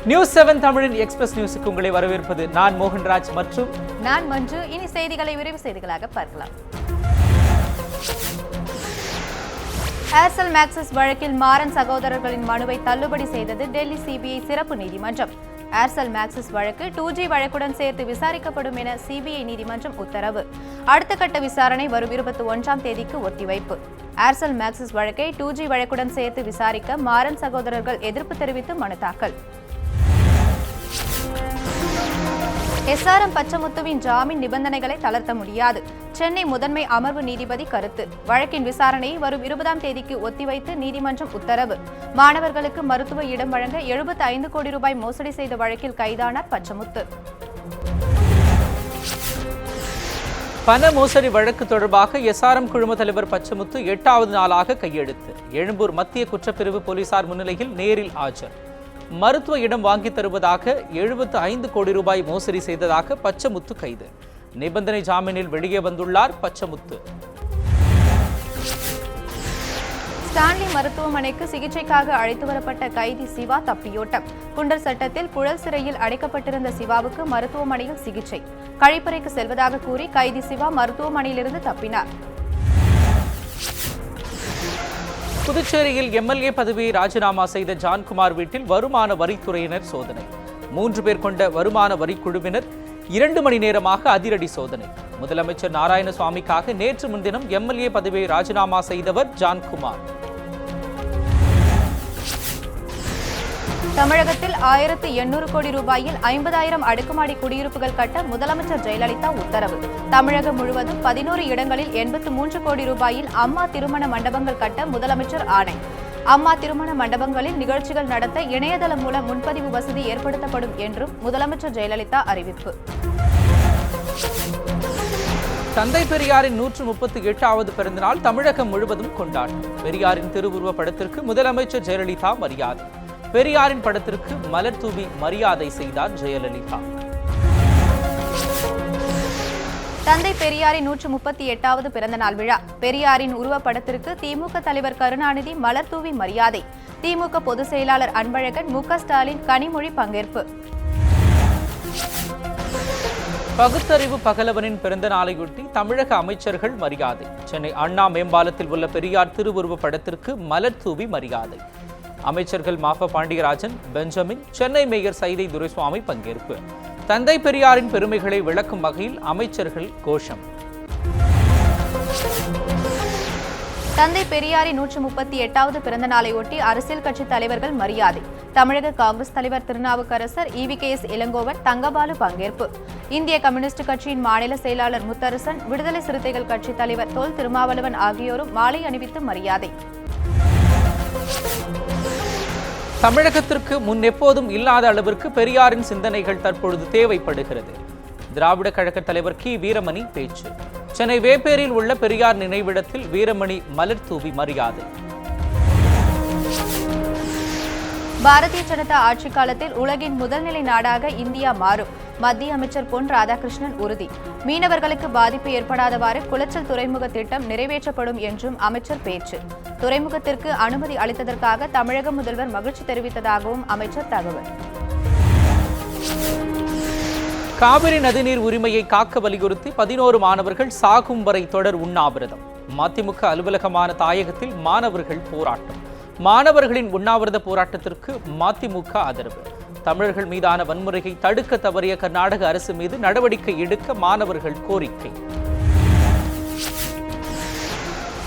News 7 தமிழின் express நியூஸுக்கு உங்களை வரவேற்பது நான் மோகன்ராஜ் மற்றும் நான் மஞ்சு. இனி செய்திகளை விரைவு செய்திகளாக பார்க்கலாம். ஏர்செல் மேக்சிஸ் வழக்கில் மாறன் சகோதரர்களின் மனுவை தள்ளுபடி செய்தது டெல்லி சிபிஐ சிறப்பு நீதிமன்றம். ஏர்செல் மேக்சிஸ் வழக்கு 2G வழக்குடன் சேர்த்து விசாரிக்கப்படும் என சிபிஐ நீதிமன்றம் உத்தரவு. அடுத்த கட்ட விசாரணை வரும் 21ஆம் தேதிக்கு ஒத்திவைப்பு. ஏர்செல் மேக்சிஸ் வழக்கை 2G வழக்குடன் சேர்த்து விசாரிக்க மாறன் சகோதரர்கள் எதிர்ப்பு தெரிவித்து மனு தாக்கல். SRM பச்சமுத்துவின் ஜாமீன் நிபந்தனைகளை தளர்த்த முடியாது. சென்னை முதன்மை அமர்வு நீதிபதி கருத்து. வழக்கின் விசாரணையை வரும் 20ஆம் தேதிக்கு ஒத்திவைத்து நீதிமன்றம் உத்தரவு. மாணவர்களுக்கு மருத்துவ இடம் வழங்க 75 கோடி ரூபாய் மோசடி செய்த வழக்கில் கைதானார் பச்சமுத்து. பண மோசடி வழக்கு தொடர்பாக SRM குழும தலைவர் பச்சமுத்து 8வது நாளாக கையெழுத்து. எழும்பூர் மத்திய குற்றப்பிரிவு போலீசார் முன்னிலையில் நேரில் ஆஜர். மருத்துவ இடம் வாங்கி தருவதாக 75 கோடி ரூபாய் மோசடி செய்ததாக பச்சமுத்து கைது. நிபந்தனை ஜாமீனில் வெளியே வந்துள்ளார் பச்சமுத்து. ஸ்டான்லி மருத்துவமனைக்கு சிகிச்சைக்காக அழைத்து வரப்பட்ட கைதி சிவா தப்பியோட்டம். குண்டர் சட்டத்தில் புழல் சிறையில் அடைக்கப்பட்டிருந்த சிவாவுக்கு மருத்துவமனையில் சிகிச்சை. கழிப்பறைக்கு செல்வதாக கூறி கைதி சிவா மருத்துவமனையிலிருந்து தப்பினார். புதுச்சேரியில் MLA பதவியை ராஜினாமா செய்த ஜான்குமார் வீட்டில் வருமான வரித்துறையினர் சோதனை. 3 பேர் கொண்ட வருமான வரி குழுவினர் 2 மணி நேரமாக அதிரடி சோதனை. முதலமைச்சர் நாராயணசுவாமிக்காக நேற்று முன்தினம் MLA பதவியை ராஜினாமா செய்தவர் ஜான்குமார். தமிழகத்தில் 1800 கோடி ரூபாயில் 50,000 அடுக்குமாடி குடியிருப்புகள் கட்ட முதலமைச்சர் ஜெயலலிதா உத்தரவு. தமிழகம் முழுவதும் 11 இடங்களில் 83 கோடி ரூபாயில் அம்மா திருமண மண்டபங்கள் கட்ட முதலமைச்சர் ஆணை. அம்மா திருமண மண்டபங்களில் நிகழ்ச்சிகள் நடத்த இணையதளம் மூலம் முன்பதிவு வசதி ஏற்படுத்தப்படும் என்றும் முதலமைச்சர் ஜெயலலிதா அறிவிப்பு. தந்தை பெரியாரின் 138வது பிறந்தநாள் தமிழகம் முழுவதும் கொண்டாட்டம். பெரியாரின் திருவுருவ படத்திற்கு முதலமைச்சர் ஜெயலலிதா மரியாதை. பெரியாரின் படத்திற்கு மலர் தூவி மரியாதை செய்தார் ஜெயலலிதா. தந்தை பெரியாரின் 138வது பிறந்தநாள் விழா. பெரியாரின் உருவப்படத்திற்கு திமுக தலைவர் கருணாநிதி மலர் தூவி மரியாதை. திமுக பொதுச் செயலாளர் அன்பழகன், MK ஸ்டாலின், கனிமொழி பங்கேற்பு. பகுத்தறிவு பகலவனின் பிறந்த நாளையொட்டி தமிழக அமைச்சர்கள் மரியாதை. சென்னை அண்ணா மேம்பாலத்தில் உள்ள பெரியார் திருவுருவ படத்திற்கு மலர் தூவி மரியாதை. அமைச்சர்கள் மாஃபா பாண்டியராஜன், பெஞ்சமின், சென்னை மேயர் சைதை துரைசுவாமி பங்கேற்பு. தந்தை பெரியாரின் பெருமைகளை விளக்கும் வகையில் அமைச்சர்கள் கோஷம். தந்தை பெரியாரின் 138வது பிறந்த நாளையொட்டி அரசியல் கட்சி தலைவர்கள் மரியாதை. தமிழக காங்கிரஸ் தலைவர் திருநாவுக்கரசர், EVKS இளங்கோவன், தங்கபாலு பங்கேற்பு. இந்திய கம்யூனிஸ்ட் கட்சியின் மாநில செயலாளர் முத்தரசன், விடுதலை சிறுத்தைகள் கட்சி தலைவர் தொல் திருமாவளவன் ஆகியோரும் மாலை அணிவித்து மரியாதை. தமிழகத்திற்கு முன் எப்போதும் இல்லாத அளவிற்கு பெரியாரின் சிந்தனைகள் தற்பொழுது தேவைப்படுகிறது. திராவிட கழக தலைவர் கி வீரமணி பேச்சு. சென்னை வேப்பேரியில் உள்ள பெரியார் நினைவிடத்தில் வீரமணி மலர் தூவி மரியாதை. பாரதிய ஜனதா ஆட்சி காலத்தில் உலகின் முதல்நிலை நாடாக இந்தியா மாறும். மத்திய அமைச்சர் பொன் ராதாகிருஷ்ணன் உறுதி. மீனவர்களுக்கு பாதிப்பு ஏற்படாதவாறு குளச்சல் துறைமுக திட்டம் நிறைவேற்றப்படும் என்றும் அமைச்சர் பேச்சு. துறைமுகத்திற்கு அனுமதி அளித்ததற்காக தமிழக முதல்வர் மகிழ்ச்சி தெரிவித்ததாகவும் அமைச்சர் தகவல். காவிரி நதிநீர் உரிமையை காக்க வலியுறுத்தி 11 மாணவர்கள் சாகும் வரை தொடர் உண்ணாவிரதம். மதிமுக அலுவலகமான தாயகத்தில் மாணவர்கள் போராட்டம். மாணவர்களின் உண்ணாவிரத போராட்டத்திற்கு மதிமுக ஆதரவு. தமிழர்கள் மீதான வன்முறையை தடுக்க தவறிய கர்நாடக அரசு மீது நடவடிக்கை எடுக்க மாணவர்கள் கோரிக்கை.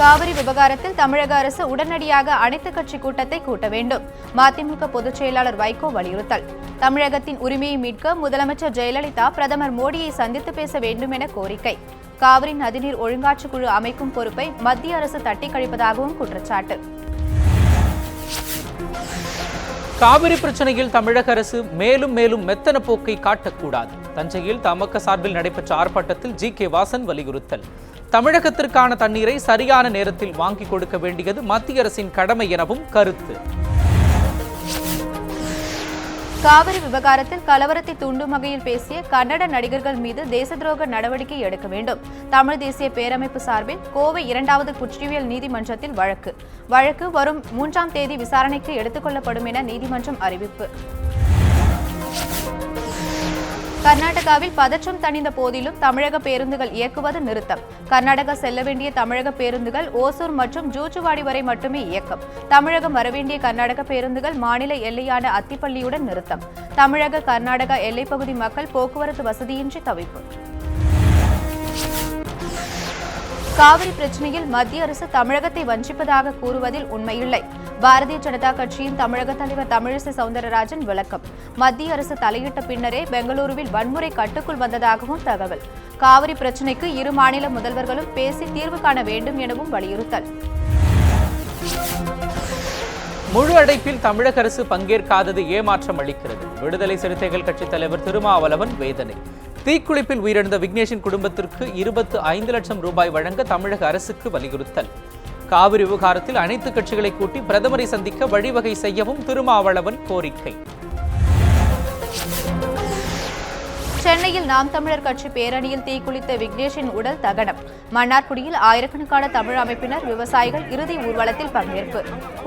காவிரி விவகாரத்தில் தமிழக அரசு உடனடியாக அனைத்துக் கட்சி கூட்டத்தை கூட்ட வேண்டும். மதிமுக பொதுச் செயலாளர் வைகோ வலியுறுத்தல். தமிழகத்தின் உரிமையை மீட்க முதலமைச்சர் ஜெயலலிதா பிரதமர் மோடியை சந்தித்து பேச வேண்டும் என கோரிக்கை. காவிரி நதிநீர் ஒழுங்காற்று குழு அமைக்கும் பொறுப்பை மத்திய அரசு தட்டி கழிப்பதாகவும் குற்றச்சாட்டு. காவிரி பிரச்சனையில் தமிழக அரசு மேலும் மேலும் மெத்தன போக்கை காட்டக்கூடாது. தஞ்சையில் தமக சார்பில் நடைபெற்ற ஆர்ப்பாட்டத்தில் GK வாசன் வலியுறுத்தல். தமிழகத்திற்கான தண்ணீரை சரியான நேரத்தில் வாங்கி கொடுக்க வேண்டியது மத்திய அரசின் கடமை எனவும் கருத்து. காவிரி விவகாரத்தில் கலவரத்தை தூண்டும் வகையில் பேசிய கன்னட நடிகர்கள் மீது தேச துரோக நடவடிக்கை எடுக்க வேண்டும். தமிழ் தேசிய பேரமைப்பு சார்பில் கோவை 2வது குற்றவியல் நீதிமன்றத்தில் வழக்கு வரும் 3ஆம் தேதி விசாரணைக்கு எடுத்துக் கொள்ளப்படும் என நீதிமன்றம் அறிவிப்பு. கர்நாடகாவில் பதற்றம் தணிந்த போதிலும் தமிழக பேருந்துகள் இயக்குவது நிறுத்தம். கர்நாடகா செல்ல வேண்டிய தமிழக பேருந்துகள் ஓசூர் மற்றும் ஜூஜுவாடி வரை மட்டுமே இயக்கம். தமிழகம் வரவேண்டிய கர்நாடக பேருந்துகள் மாநில எல்லையான அத்திப்பள்ளியுடன் நிறுத்தம். தமிழக கர்நாடகா எல்லைப்பகுதி மக்கள் போக்குவரத்து வசதியின்றி தவிப்பு. காவிரி பிரச்சனையில் மத்திய அரசு தமிழகத்தை வஞ்சிப்பதாக கூறுவதில் உண்மையில்லை. பாரதிய ஜனதா கட்சியின் தமிழக தலைவர் தமிழிசை சவுந்தரராஜன் விளக்கம். மத்திய அரசு தலையிட்ட பின்னரே பெங்களூருவில் வன்முறை கட்டுக்குள் வந்ததாகவும் தகவல். காவிரி பிரச்சனைக்கு இரு மாநில முதல்வர்களும் பேசி தீர்வு காண வேண்டும் எனவும் வலியுறுத்தல். முழு அடைப்பில் தமிழக அரசு பங்கேற்காதது ஏமாற்றம் அளிக்கிறது. விடுதலை சிறுத்தைகள் கட்சித் தலைவர் திருமாவளவன் வேதனை. தீக்குளிப்பில் உயிரிழந்த விக்னேஷின் குடும்பத்திற்கு 25 லட்சம் ரூபாய் வழங்க தமிழக அரசுக்கு வலியுறுத்தல். காவிரி விவகாரத்தில் அனைத்து கட்சிகளை கூட்டி பிரதமரை சந்திக்க வழிவகை செய்யவும் திருமாவளவன் கோரிக்கை. சென்னையில் நாம் தமிழர் கட்சி பேரணியில் தீக்குளித்த விக்னேஷின் உடல் தகனம். மன்னார்குடியில் ஆயிரக்கணக்கான தமிழ் அமைப்பினர் விவசாயிகள் இறுதி ஊர்வலத்தில் பங்கேற்பு.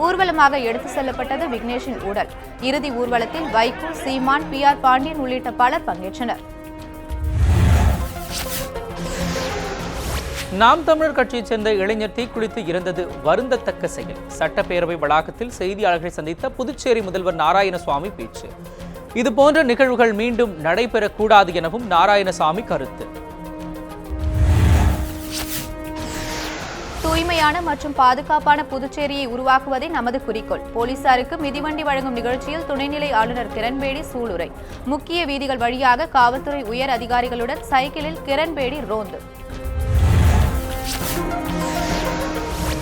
ஊர்வலமாக எடுத்து செல்லப்பட்டது விக்னேஷின் உடல். இறுதி ஊர்வலத்தில் வைகோ, சீமான், PR பாண்டியன் உள்ளிட்ட பலர் பங்கேற்றனர். நாம் தமிழர் கட்சியைச் சேர்ந்த இளைஞர் தீக்குளித்து இறந்தது வருந்தத்தக்க செயல். சட்டப்பேரவை வளாகத்தில் செய்தியாளர்களை சந்தித்த புதுச்சேரி முதல்வர் நாராயணசுவாமி பேச்சு. இதுபோன்ற நிகழ்வுகள் மீண்டும் நடைபெறக்கூடாது எனவும் நாராயணசாமி கருத்து. தூய்மையான மற்றும் பாதுகாப்பான புதுச்சேரியை உருவாக்குவதே நமது குறிக்கோள். போலீசாருக்கு மிதிவண்டி வழங்கும் நிகழ்ச்சியில் துணைநிலை ஆளுநர் கிரண்பேடி சூளுரை. முக்கிய வீதிகள் வழியாக காவல்துறை உயர் அதிகாரிகளுடன் சைக்கிளில் கிரண்பேடி ரோந்து.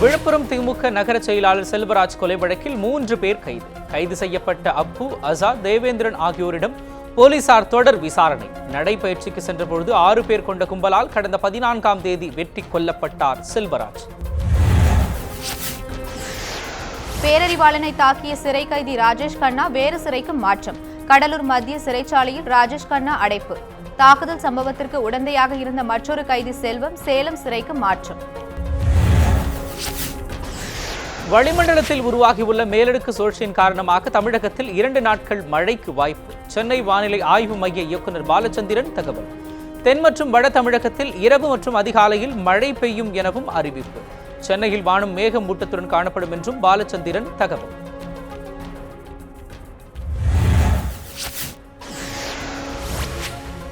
விழுப்புரம் திமுக நகர செயலாளர் செல்வராஜ் கொலை வழக்கில் 3 பேர் கைது செய்யப்பட்ட அப்பு, அசாத், தேவேந்திரன் ஆகியோரிடம் போலீசார் தொடர் விசாரணை. நடைபயிற்சிக்கு சென்றபொழுது 6 பேர் கொண்ட கும்பலால் கடந்த 14ஆம் தேதி வெட்டி கொல்லப்பட்டார் செல்வராஜ். பேரறிவாளனை தாக்கிய சிறை கைதி ராஜேஷ் கண்ணா வேறு சிறைக்கு மாற்றம். கடலூர் மத்திய சிறைச்சாலையில் ராஜேஷ் கண்ணா அடைப்பு. தாக்குதல் சம்பவத்திற்கு உடந்தையாக இருந்த மற்றொரு கைதி செல்வம் சேலம் சிறைக்கு மாற்றம். வளிமண்டலத்தில் உருவாகியுள்ள மேலடுக்கு சுழற்சியின் காரணமாக தமிழகத்தில் 2 நாட்கள் மழைக்கு வாய்ப்பு. சென்னை வானிலை ஆய்வு மைய இயக்குநர் பாலச்சந்திரன் தகவல். தென் மற்றும் வட தமிழகத்தில் இரவு மற்றும் அதிகாலையில் மழை பெய்யும் எனவும் அறிவிப்பு. சென்னையில் வானம் மேகம் மூட்டத்துடன் காணப்படும் என்றும் பாலச்சந்திரன் தகவல்.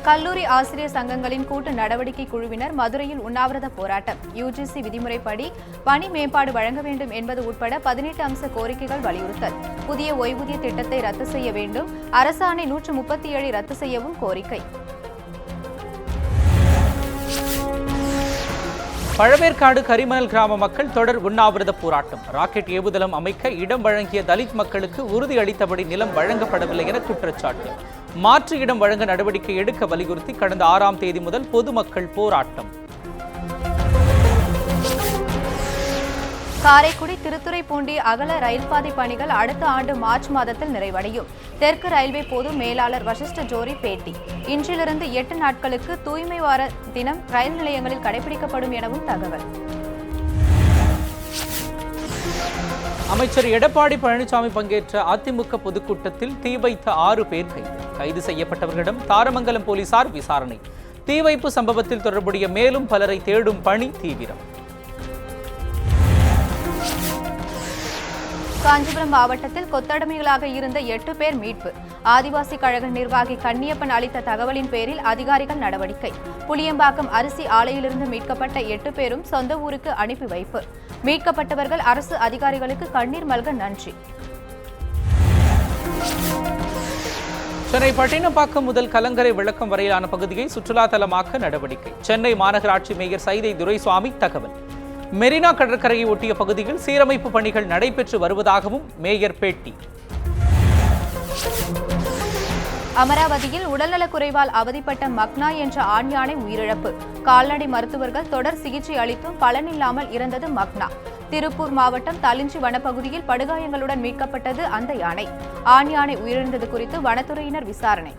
கல்லூரி ஆசிரியர் சங்கங்களின் கூட்டு நடவடிக்கை குழுவினர் மதுரையில் உண்ணாவிரத போராட்டம். UGC விதிமுறைப்படி பணி மேம்பாடு வழங்க வேண்டும் என்பது உட்பட 18 அம்ச கோரிக்கைகள் வலியுறுத்தல். புதிய ஓய்வூதிய திட்டத்தை ரத்து செய்ய வேண்டும். அரசாணை 137 ரத்து செய்யவும் கோரிக்கை. பழவேற்காடு கரிமணல் கிராம மக்கள் தொடர் உண்ணாவிரத போராட்டம். ராக்கெட் ஏவுதளம் அமைக்க இடம் வழங்கிய தலித் மக்களுக்கு உறுதி அளித்தபடி நிலம் வழங்கப்படவில்லை என குற்றச்சாட்டு. மாற்று இடம் வழங்க நடவடிக்கை எடுக்க வலியுறுத்தி கடந்த 6ஆம் தேதி முதல் பொதுமக்கள் போராட்டம். காரைக்குடி திருத்துறைப்பூண்டி அகல ரயில்பாதை பணிகள் அடுத்த ஆண்டு மார்ச் மாதத்தில் நிறைவடையும். தெற்கு ரயில்வே பொது மேலாளர் வசிஷ்ட ஜோரி பேட்டி. இன்றிலிருந்து 8 நாட்களுக்கு தூய்மை வார தினம் ரயில் நிலையங்களில் கடைபிடிக்கப்படும் எனவும் தகவல். அமைச்சர் எடப்பாடி பழனிசாமி பங்கேற்ற அதிமுக பொதுக்கூட்டத்தில் தீ வைத்த 6 பேர் கைது செய்யப்பட்டவர்களிடம் தாரமங்கலம் போலீசார் விசாரணை. தீ வைப்பு சம்பவத்தில் தொடர்புடைய மேலும் பலரை தேடும் பணி தீவிரம். காஞ்சிபுரம் மாவட்டத்தில் கொத்தடிமைகளாக இருந்த 8 பேர் மீட்பு. ஆதிவாசி கழக நிர்வாகி கண்ணியப்பன் அளித்த தகவலின் பேரில் அதிகாரிகள் நடவடிக்கை. புளியம்பாக்கம் அரிசி ஆலையிலிருந்து மீட்கப்பட்ட 8 பேரும் சொந்த ஊருக்கு அனுப்பி வைப்பு. மீட்கப்பட்டவர்கள் அரசு அதிகாரிகளுக்கு கண்ணீர் மல்க நன்றி. சென்னை பட்டினப்பாக்கம் முதல் கலங்கரை விளக்கம் வரையிலான பகுதியை சுற்றுலா தலமாக்க நடவடிக்கை. சென்னை மாநகராட்சி மேயர் சைதை துரைசுவாமி தகவல். மெரினா கடற்கரையை ஒட்டிய பகுதியில் சீரமைப்பு பணிகள் நடைபெற்று வருவதாகவும் மேயர் பேட்டி. அமராவதியில் உடல்நலக்குறைவால் அவதிப்பட்ட மக்னா என்ற ஆண் யானை உயிரிழப்பு. கால்நடை மருத்துவர்கள் தொடர் சிகிச்சை அளித்தும் பலனில்லாமல் இறந்தது மக்னா. திருப்பூர் மாவட்டம் தலிஞ்சி வனப்பகுதியில் படுகாயங்களுடன் மீட்கப்பட்டது அந்த யானை. ஆண் யானை உயிரிழந்தது குறித்து வனத்துறையினர் விசாரணை.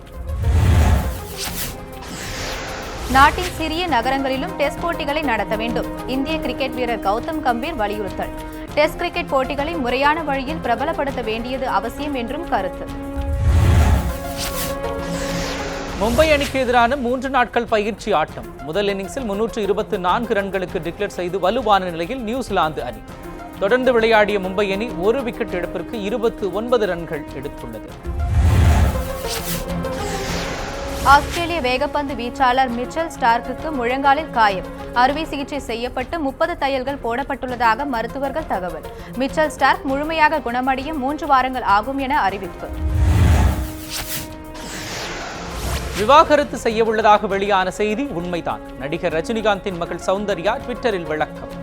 நாட்டின் சிறிய நகரங்களிலும் டெஸ்ட் போட்டிகளை நடத்த வேண்டும். இந்திய கிரிக்கெட் வீரர் கௌதம் கம்பீர் வலியுறுத்தல். டெஸ்ட் கிரிக்கெட் போட்டிகளை முறையான வழியில் பிரபலப்படுத்த வேண்டியது அவசியம் என்றும் கருத்து. மும்பை அணிக்கு எதிரான 3 நாட்கள் பயிற்சி ஆட்டம். முதல் இன்னிங்ஸில் 324 ரன்களுக்கு டிக்ளேர் செய்து வலுவான நிலையில் நியூசிலாந்து அணி. தொடர்ந்து விளையாடிய மும்பை அணி 1 விக்கெட் இழப்பிற்கு 29 ரன்கள் எடுத்துள்ளது. ஆஸ்திரேலிய வேகப்பந்து வீச்சாளர் மிச்சல் ஸ்டார்க்குக்கு முழங்காலில் காயம். அறுவை சிகிச்சை செய்யப்பட்டு 30 தையல்கள் போடப்பட்டுள்ளதாக மருத்துவர்கள் தகவல். மிச்சல் ஸ்டார்க் முழுமையாக குணமடைய 3 வாரங்கள் ஆகும் என அறிவிப்பு. விவாகரத்து செய்ய உள்ளதாக வெளியான செய்தி உண்மைதான். நடிகர் ரஜினிகாந்தின் மகள் சௌந்தர்யா ட்விட்டரில் விளக்கம்.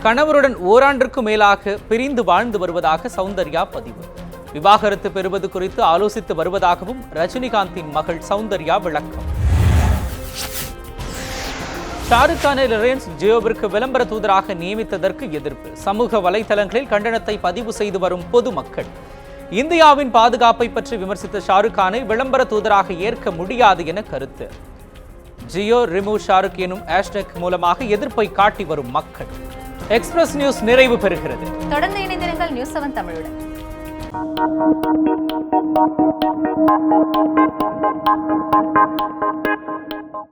கணவருடன் ஓராண்டிற்கும் மேலாக பிரிந்து வாழ்ந்து வருவதாக சௌந்தர்யா பதிவு. விவாகரத்து பெறுவது குறித்து ஆலோசித்து வருவதாகவும் ரஜினிகாந்தின் மகள் சௌந்தர்யா விளக்கம். ஷாருக் கானை ரிலையன்ஸ் ஜியோவிற்கு விளம்பர தூதராக நியமித்ததற்கு எதிர்ப்பு. சமூக வலைதளங்களில் கண்டனத்தை பதிவு செய்து வரும் பொதுமக்கள். இந்தியாவின் பாதுகாப்பை பற்றி விமர்சித்த ஷாருக் கானை விளம்பர தூதராக ஏற்க முடியாது என கருத்து. ஜியோ ரிமூவ் ஷாருக் எனும் ஹேஷ்டேக் மூலமாக எதிர்ப்பை காட்டி வரும் மக்கள். எக்ஸ்பிரஸ் நியூஸ் நிறைவு பெறுகிறது. தொடர்ந்து இணைந்திருங்கள் நியூஸ் 7 தமிழுடன்.